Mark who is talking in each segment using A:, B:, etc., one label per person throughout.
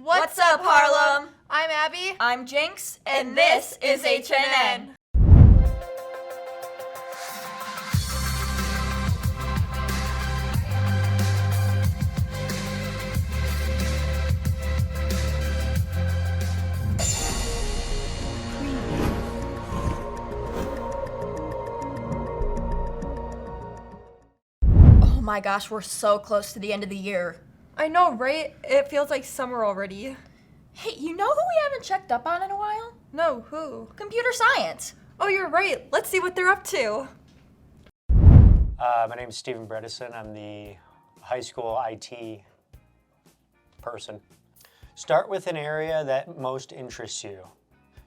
A: What's up, Harlem?
B: I'm Abby.
A: I'm Jinx, and this is HNN. Oh my gosh, we're so close to the end of the year.
B: I know, right? It feels like summer already.
A: Hey, you know who we haven't checked up on in a while?
B: No, who?
A: Computer science.
B: Oh, you're right. Let's see what they're up to.
C: My name is Stephen Bredesen. I'm the high school IT person. Start with an area that most interests you.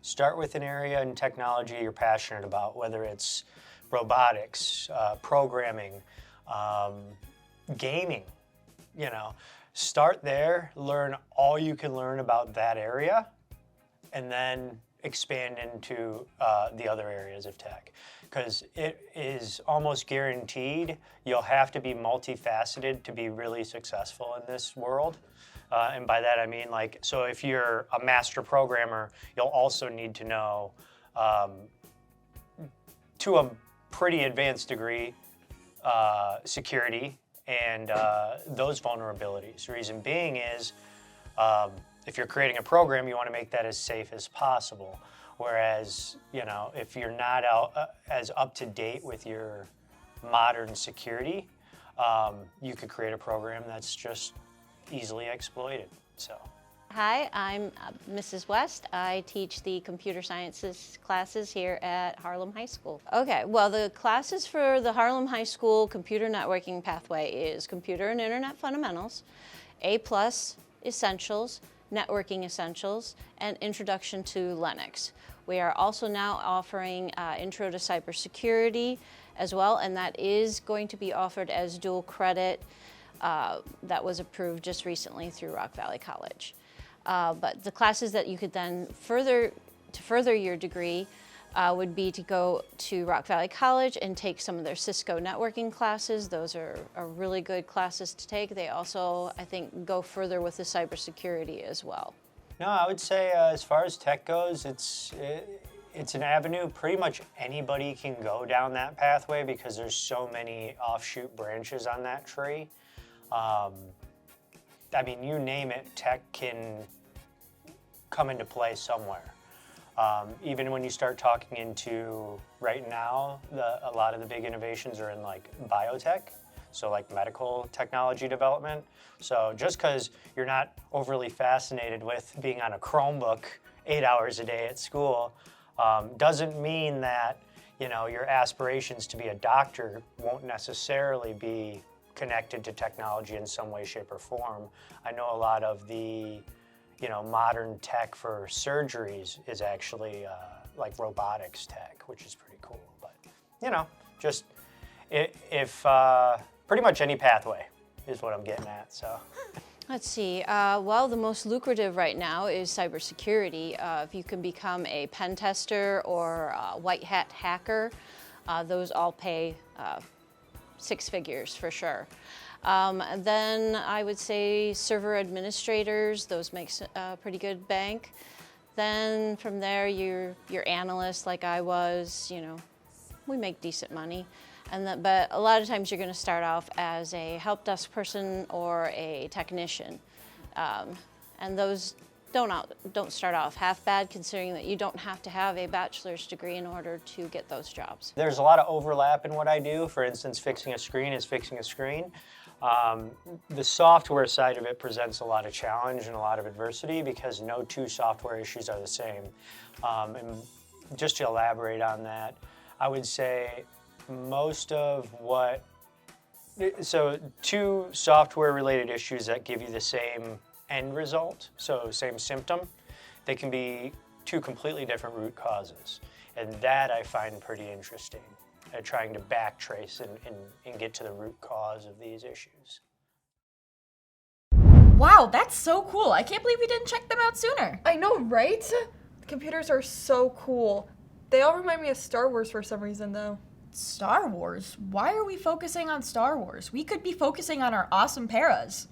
C: Start with an area in technology you're passionate about, whether it's robotics, programming, gaming, Start there, learn all you can learn about that area, and then expand into the other areas of tech. Because it is almost guaranteed you'll have to be multifaceted to be really successful in this world. And by that I mean, so if you're a master programmer, you'll also need to know, to a pretty advanced degree, security and those vulnerabilities. Reason being is, if you're creating a program, you want to make that as safe as possible. Whereas, if you're not as up to date with your modern security, you could create a program that's just easily exploited. So.
D: Hi, I'm Mrs. West. I teach the computer sciences classes here at Harlem High School. Okay, well, the classes for the Harlem High School computer networking pathway is Computer and Internet Fundamentals, A+ Essentials, Networking Essentials, and Introduction to Linux. We are also now offering Intro to Cybersecurity as well, and that is going to be offered as dual credit. That was approved just recently through Rock Valley College. But the classes that you could then further your degree would be to go to Rock Valley College and take some of their Cisco networking classes. Those are really good classes to take. They also, I think, go further with the cybersecurity as well.
C: No, I would say as far as tech goes, it's an avenue pretty much anybody can go down that pathway because there's so many offshoot branches on that tree. I mean, you name it, tech can come into play somewhere. Even when you start talking into, right now, a lot of the big innovations are in biotech, so medical technology development. So just because you're not overly fascinated with being on a Chromebook 8 hours a day at school, doesn't mean that, your aspirations to be a doctor won't necessarily be connected to technology in some way, shape, or form. I know a lot of the, modern tech for surgeries is actually robotics tech, which is pretty cool. But, just if pretty much any pathway is what I'm getting at, so.
D: Let's see, well, the most lucrative right now is cybersecurity. If you can become a pen tester or a white hat hacker, those all pay 6 figures for sure. Then I would say server administrators, those make a pretty good bank. Then from there, your analyst like I was, we make decent money. But a lot of times you're going to start off as a help desk person or a technician. And those don't start off half bad, considering that you don't have to have a bachelor's degree in order to get those jobs.
C: There's a lot of overlap in what I do. For instance, fixing a screen is fixing a screen. The software side of it presents a lot of challenge and a lot of adversity because no two software issues are the same. And just to elaborate on that, I would say most of so 2 software related issues that give you the same end result, so same symptom, they can be 2 completely different root causes. And that I find pretty interesting, trying to backtrace and get to the root cause of these issues.
A: Wow, that's so cool. I can't believe we didn't check them out sooner.
B: I know, right? The computers are so cool. They all remind me of Star Wars for some reason, though.
A: Star Wars? Why are we focusing on Star Wars? We could be focusing on our awesome paras.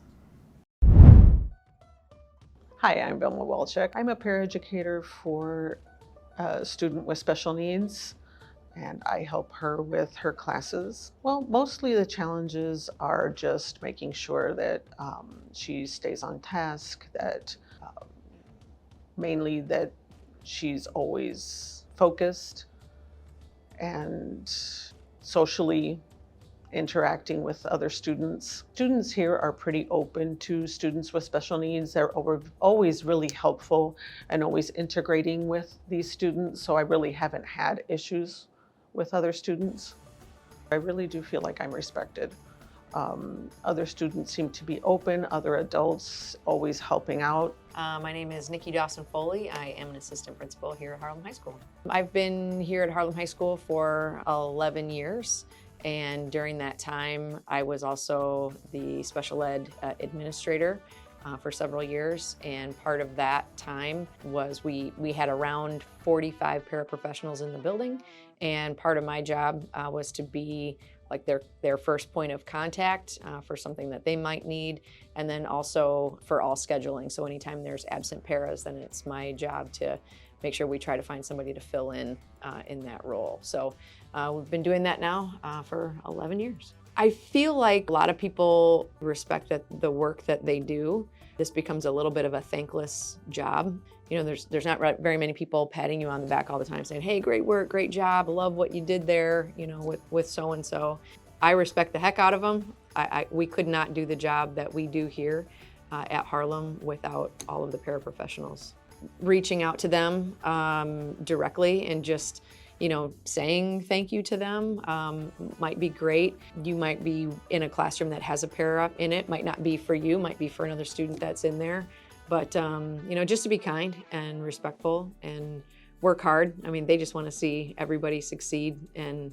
E: Hi, I'm Vilma Walchuk. I'm a paraeducator for a student with special needs, and I help her with her classes. Well, mostly the challenges are just making sure that she stays on task, that mainly that she's always focused and socially interacting with other students. Students here are pretty open to students with special needs. They're always really helpful and always integrating with these students, so I really haven't had issues with other students. I really do feel like I'm respected. Other students seem to be open, other adults always helping out.
F: My name is Nikki Dawson-Foley. I am an assistant principal here at Harlem High School. I've been here at Harlem High School for 11 years, and during that time, I was also the special ed administrator for several years, and part of that time was we had around 45 paraprofessionals in the building, and part of my job was to be like their first point of contact for something that they might need, and then also for all scheduling. So anytime there's absent paras, then it's my job to make sure we try to find somebody to fill in that role. So we've been doing that now for 11 years. I feel like a lot of people respect the work that they do. This becomes a little bit of a thankless job. You know, there's not very many people patting you on the back all the time saying, hey, great work, great job, love what you did there, you know, with so-and-so. I respect the heck out of them. We could not do the job that we do here at Harlem without all of the paraprofessionals. Reaching out to them directly and just, you know, saying thank you to them might be great. You might be in a classroom that has a para in it, might not be for you, might be for another student that's in there. But, you know, just to be kind and respectful and work hard. I mean, they just want to see everybody succeed and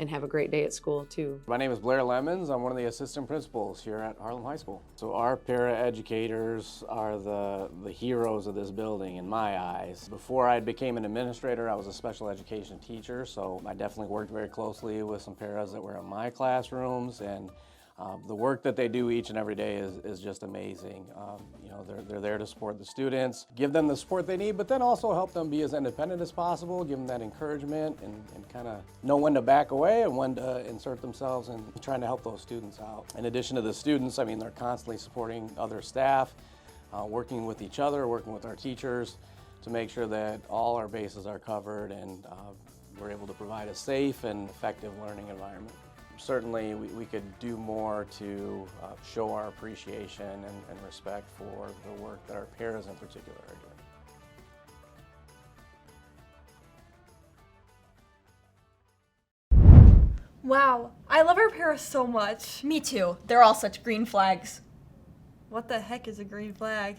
F: have a great day at school too.
G: My name is Blair Lemons. I'm one of the assistant principals here at Harlem High School. So our paraeducators are the heroes of this building in my eyes. Before I became an administrator, I was a special education teacher, so I definitely worked very closely with some paras that were in my classrooms, and the work that they do each and every day is just amazing. You know, they're there to support the students, give them the support they need, but then also help them be as independent as possible, give them that encouragement and kind of know when to back away and when to insert themselves and trying to help those students out. In addition to the students, I mean, they're constantly supporting other staff, working with each other, working with our teachers to make sure that all our bases are covered and we're able to provide a safe and effective learning environment. Certainly, we could do more to show our appreciation and respect for the work that our paras in particular are doing.
B: Wow, I love our paras so much.
A: Me too. They're all such green flags.
B: What the heck is a green flag?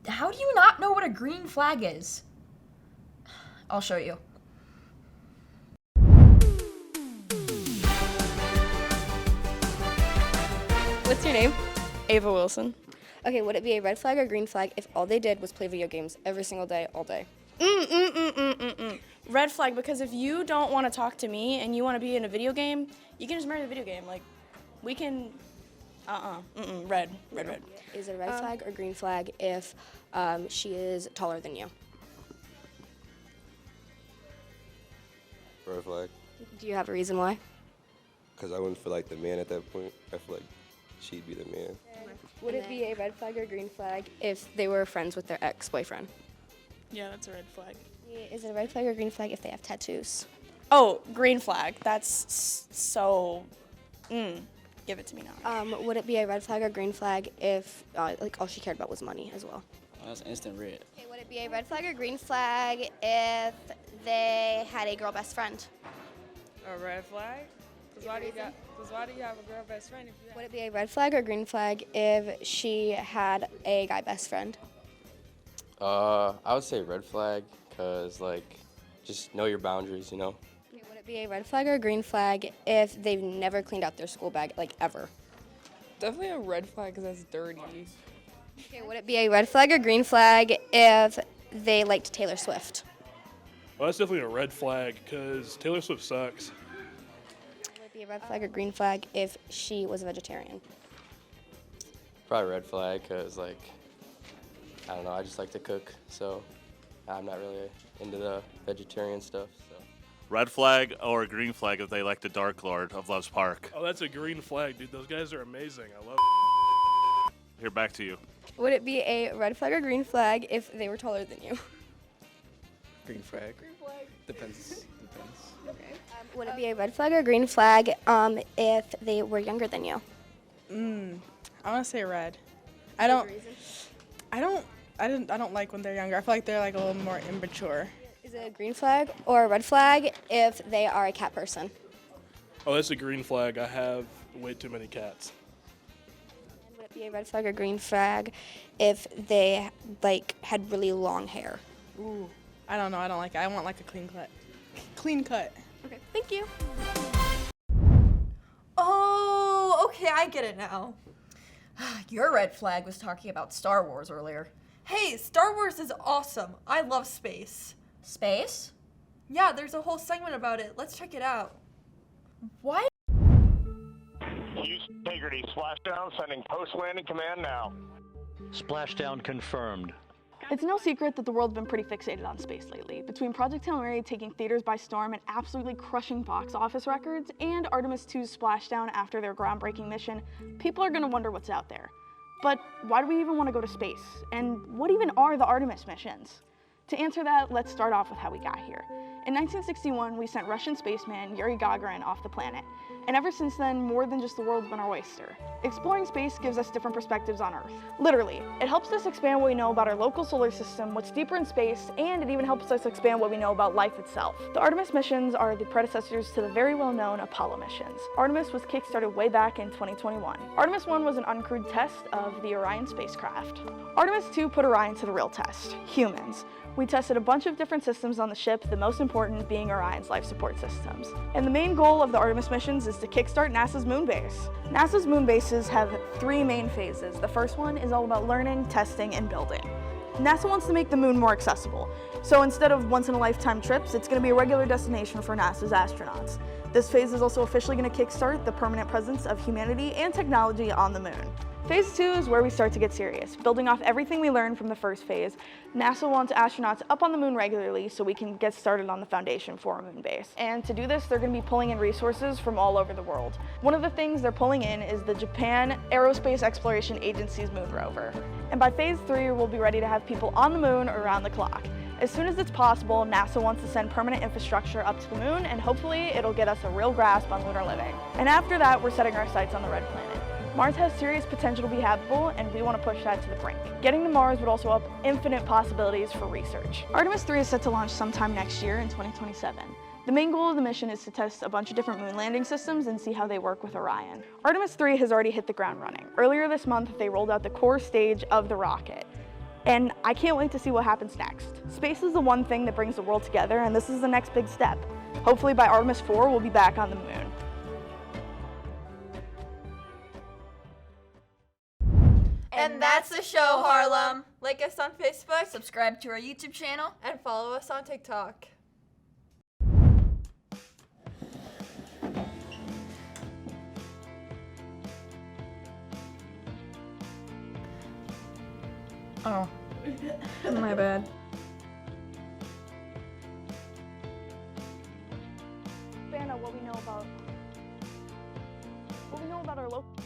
A: How do you not know what a green flag is? I'll show you.
H: What's your name?
I: Ava Wilson.
H: Okay, would it be a red flag or green flag if all they did was play video games every single day, all day?
I: Red flag, because if you don't want to talk to me and you want to be in a video game, you can just marry the video game. Like, we can, red.
H: Is it a red flag or green flag if she is taller than you?
J: Red flag.
H: Do you have a reason why?
J: Because I wouldn't feel like the man at that point. I feel like she'd be the man.
H: Would it be a red flag or green flag if they were friends with their ex-boyfriend?
I: Yeah, that's a red flag.
H: Is it a red flag or green flag if they have tattoos?
I: Oh, green flag. That's so, give it to me now.
H: Would it be a red flag or green flag if like all she cared about was money as well?
K: That's instant red.
H: Okay, would it be a red flag or green flag if they had a girl best friend?
L: A red flag? Because why do you have a girl best friend if you have...
H: Would it be a red flag or green flag if she had a guy best friend?
K: I would say red flag, because, like, just know your boundaries, you know?
H: Okay, would it be a red flag or green flag if they've never cleaned out their school bag, like, ever?
L: Definitely a red flag because that's dirty.
H: Okay, would it be a red flag or green flag if they liked Taylor Swift?
M: Well, that's definitely a red flag because Taylor Swift sucks.
H: Would it be a red flag or green flag if she was a vegetarian?
K: Probably red flag, because, like, I don't know, I just like to cook, so I'm not really into the vegetarian stuff. So.
N: Red flag or green flag if they like the Dark Lord of Love's Park?
M: Oh, that's a green flag, dude. Those guys are amazing. I love
N: Here, back to you.
I: Would it be a red flag or green flag if they were taller than you?
O: Green flag.
B: Green flag.
O: Depends.
B: Okay.
H: Would it be a red flag or green flag if they were younger than you?
I: I want to say red. I don't like when they're younger. I feel like they're like a little more immature.
H: Is it a green flag or a red flag if they are a cat person?
M: Oh, that's a green flag. I have way too many cats.
H: Would it be a red flag or green flag if they had really long hair?
I: Ooh, I don't know. I don't like it. I want like a clean cut. Clean cut.
H: Okay, thank you.
B: Oh, okay, I get it now.
A: Your red flag was talking about Star Wars earlier.
B: Hey, Star Wars is awesome. I love space.
A: Space?
B: Yeah, there's a whole segment about it. Let's check it out.
A: Why?
P: Use integrity. Splashdown sending post-landing command now.
Q: Splashdown confirmed.
I: It's no secret that the world's been pretty fixated on space lately. Between Project Hail Mary taking theaters by storm and absolutely crushing box office records, and Artemis 2's splashdown after their groundbreaking mission, people are gonna wonder what's out there. But why do we even want to go to space? And what even are the Artemis missions? To answer that, let's start off with how we got here. In 1961, we sent Russian spaceman Yuri Gagarin off the planet. And ever since then, more than just the world's been our oyster. Exploring space gives us different perspectives on Earth. Literally, it helps us expand what we know about our local solar system, what's deeper in space, and it even helps us expand what we know about life itself. The Artemis missions are the predecessors to the very well-known Apollo missions. Artemis was kickstarted way back in 2021. Artemis 1 was an uncrewed test of the Orion spacecraft. Artemis 2 put Orion to the real test, humans. We tested a bunch of different systems on the ship, the most important being Orion's life support systems. And the main goal of the Artemis missions is to kickstart NASA's moon base. NASA's moon bases have 3 main phases. The first one is all about learning, testing, and building. NASA wants to make the moon more accessible. So instead of once-in-a-lifetime trips, it's going to be a regular destination for NASA's astronauts. This phase is also officially going to kickstart the permanent presence of humanity and technology on the moon. Phase 2 is where we start to get serious. Building off everything we learned from the first phase, NASA wants astronauts up on the moon regularly so we can get started on the foundation for a moon base. And to do this, they're going to be pulling in resources from all over the world. One of the things they're pulling in is the Japan Aerospace Exploration Agency's moon rover. And by phase 3, we'll be ready to have people on the moon around the clock. As soon as it's possible, NASA wants to send permanent infrastructure up to the moon, and hopefully it'll get us a real grasp on lunar living. And after that, we're setting our sights on the red planet. Mars has serious potential to be habitable, and we want to push that to the brink. Getting to Mars would also open infinite possibilities for research. Artemis 3 is set to launch sometime next year in 2027. The main goal of the mission is to test a bunch of different moon landing systems and see how they work with Orion. Artemis 3 has already hit the ground running. Earlier this month, they rolled out the core stage of the rocket. And I can't wait to see what happens next. Space is the one thing that brings the world together, and this is the next big step. Hopefully by Artemis 4, we'll be back on the moon.
B: And that's the show, Harlem. Like us on Facebook,
A: Subscribe to our YouTube channel,
B: and follow us on TikTok.
A: Oh.
B: My bad.
I: What we know about our local